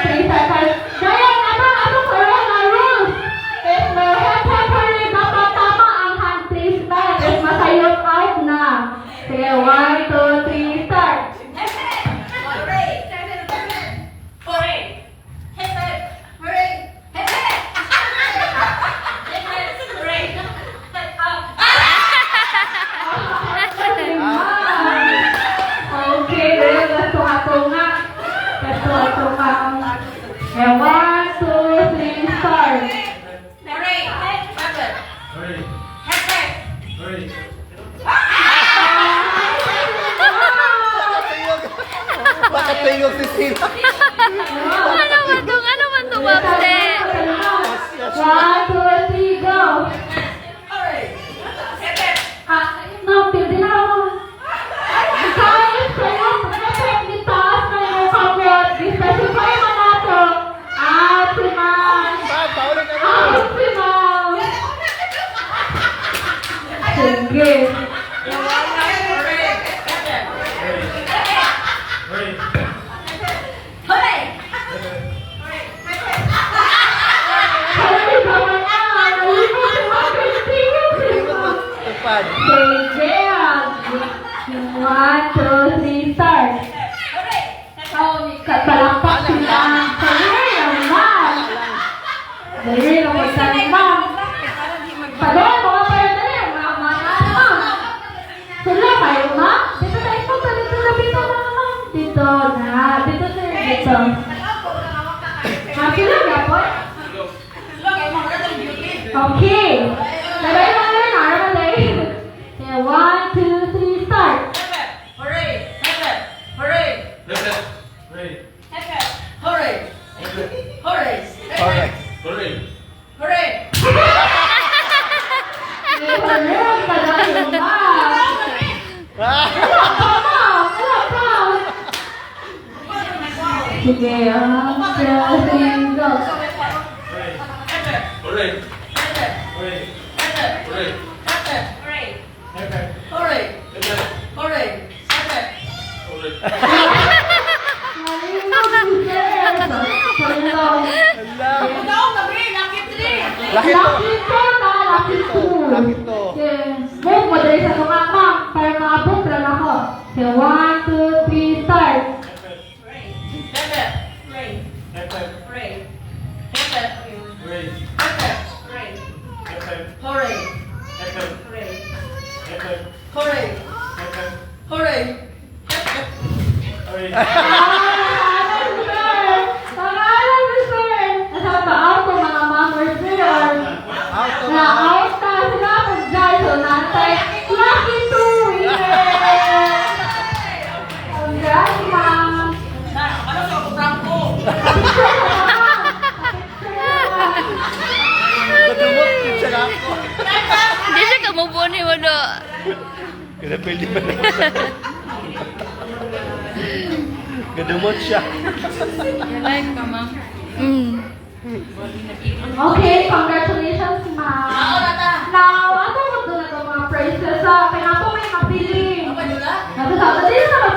three seconds. Gaya, ano correct na rules? If may hurry, dapat tama ang hand placement. If masayot out na. Sige, 1, 2, 3, start. And 1, 2, 3, start. Bakit tingog si Sina? Ano man to, Babse? 1, 2, 3, go. No, pwede na ako. Guys, kayo, mag-effect ni taas na yung kamot. Specify mo na to. Sige. Tupad. Sige. 1, 2, 3, start. Palakpak sila. Sige, naman. Dali, naman na. Pagod, mga pwede. Mga naman. Sila kayo, ma? Dito tayo po. Dito na naman. Dito na. Dito sir. Dito. Sila nga po? Okay. Lagay mo na yun. Araw na yun. 1, 2, 3, start. Sige, go. Laki to. Laki to. Move mo dali sa tumakang para maabot lang ako. Okay, 1, 2, 3, start. Madumot din siya nga ako. Hindi siya kamubuni mo do. Kinapili ba naman siya? Gadumot siya. Okay, congratulations, ma'am. Now, ano mo doon na mga praises? Kaya po may mapili. Nato sa dito na